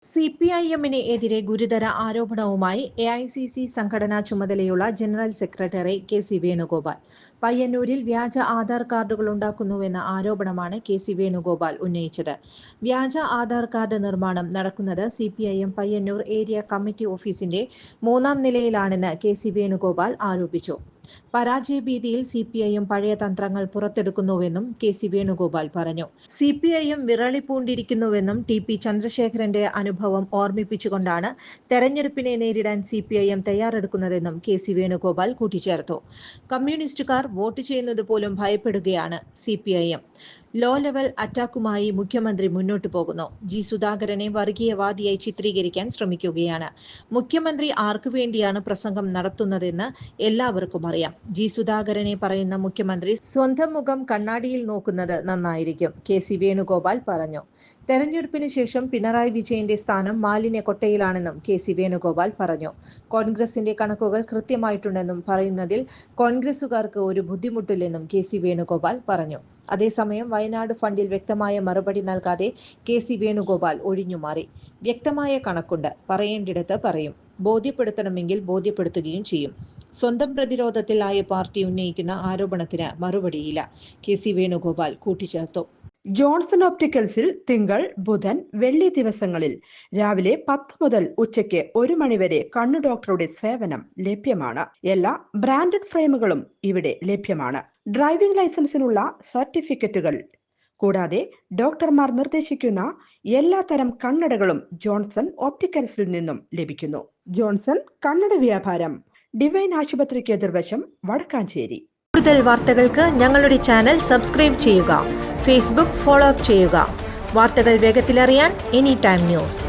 സിപിഐഎമ്മിനെതിരെ ഗുരുതര ആരോപണവുമായി എഐസിസി സംഘടനാ ചുമതലയുള്ള ജനറൽ സെക്രട്ടറി കെ.സി. വേണുഗോപാൽ. പയ്യന്നൂരിൽ വ്യാജ ആധാർ കാർഡുകൾ ഉണ്ടാക്കുന്നുവെന്ന ആരോപണമാണ് കെ.സി. വേണുഗോപാൽ ഉന്നയിച്ചത്. വ്യാജ ആധാർ കാർഡ് നിർമ്മാണം നടക്കുന്നത് സിപിഐഎം പയ്യന്നൂർ ഏരിയ കമ്മിറ്റി ഓഫീസിന്റെ 3-ാം നിലയിലാണെന്ന് കെ.സി. വേണുഗോപാൽ ആരോപിച്ചു. പരാജയഭീതിയിൽ സിപിഐഎം പഴയ തന്ത്രങ്ങൾ പുറത്തെടുക്കുന്നുവെന്നും കെ.സി. വേണുഗോപാൽ പറഞ്ഞു. സിപിഐഎം വിറളിപൂണ്ടിരിക്കുന്നുവെന്നും ടി.പി. ചന്ദ്രശേഖരന്റെ അനുഭവം ഓർമ്മിപ്പിച്ചുകൊണ്ടാണ് തെരഞ്ഞെടുപ്പിനെ നേരിടാൻ സിപിഐഎം തയ്യാറെടുക്കുന്നതെന്നും കെ.സി. വേണുഗോപാൽ കൂട്ടിച്ചേർത്തു. കമ്മ്യൂണിസ്റ്റുകാർ വോട്ട് ചെയ്യുന്നത് പോലും ഭയപ്പെടുകയാണ് സിപിഐഎം. ലോ ലെവൽ അറ്റാക്കുമായി മുഖ്യമന്ത്രി മുന്നോട്ടു പോകുന്നു. ജി സുധാകരനെ വർഗീയവാദിയായി ചിത്രീകരിക്കാൻ ശ്രമിക്കുകയാണ്. മുഖ്യമന്ത്രി ആർക്കുവേണ്ടിയാണ് പ്രസംഗം നടത്തുന്നതെന്ന് എല്ലാവർക്കും അറിയാം. ജി സുധാകരനെ പറയുന്ന മുഖ്യമന്ത്രി സ്വന്തം മുഖം കണ്ണാടിയിൽ നോക്കുന്നത് നന്നായിരിക്കും, കെ.സി. വേണുഗോപാൽ പറഞ്ഞു. തെരഞ്ഞെടുപ്പിന് ശേഷം പിണറായി വിജയന്റെ സ്ഥാനം മാലിന്യ കൊട്ടയിലാണെന്നും കെ.സി. വേണുഗോപാൽ പറഞ്ഞു. കോൺഗ്രസിന്റെ കണക്കുകൾ കൃത്യമായിട്ടുണ്ടെന്നും പറയുന്നതിൽ കോൺഗ്രസുകാർക്ക് ഒരു ബുദ്ധിമുട്ടില്ലെന്നും കെ.സി. വേണുഗോപാൽ പറഞ്ഞു. അതേസമയം വയനാട് ഫണ്ടിൽ വ്യക്തമായ മറുപടി നൽകാതെ കെ.സി. വേണുഗോപാൽ ഒഴിഞ്ഞുമാറി. വ്യക്തമായ കണക്കുണ്ട്, പറയേണ്ടിടത്ത് പറയും, ബോധ്യപ്പെടുത്തണമെങ്കിൽ ബോധ്യപ്പെടുത്തുകയും ചെയ്യും. സ്വന്തം പ്രതിരോധത്തിൽ ആയ പാർട്ടി ഉന്നയിക്കുന്ന ആരോപണത്തിന് മറുപടിയില്ല, കെ.സി. വേണുഗോപാൽ കൂട്ടിച്ചേർത്തു. ജോൺസൺ ഒപ്റ്റിക്കൽസിൽ തിങ്കൾ, ബുധൻ, വെള്ളി ദിവസങ്ങളിൽ രാവിലെ 10 മുതൽ ഉച്ചയ്ക്ക് 1 മണിവരെ കണ്ണു ഡോക്ടറുടെ സേവനം ലഭ്യമാണ്. എല്ലാ ബ്രാൻഡഡ് ഫ്രെയിമുകളും ഇവിടെ ലഭ്യമാണ്. ഡ്രൈവിംഗ് ലൈസൻസിനുള്ള സർട്ടിഫിക്കറ്റുകൾ കൂടാതെ ഡോക്ടർമാർ നിർദ്ദേശിക്കുന്ന എല്ലാ തരം കണ്ണടകളും ജോൺസൺ ഒപ്റ്റിക്കൽസിൽ നിന്നും ലഭിക്കുന്നു. ജോൺസൺ കണ്ണട വ്യാപാരം, ഡിവൈൻ ആശുപത്രിക്ക് എതിർവശം, വടക്കാഞ്ചേരി. കൂടുതൽ വാർത്തകൾക്ക് ഞങ്ങളുടെ ചാനൽ സബ്സ്ക്രൈബ് ചെയ്യുക. ഫേസ്ബുക്ക് ഫോളോ അപ്പ് ചെയ്യുക. വാർത്തകൾ വേഗത്തിലറിയാൻ എനി ടൈം ന്യൂസ്.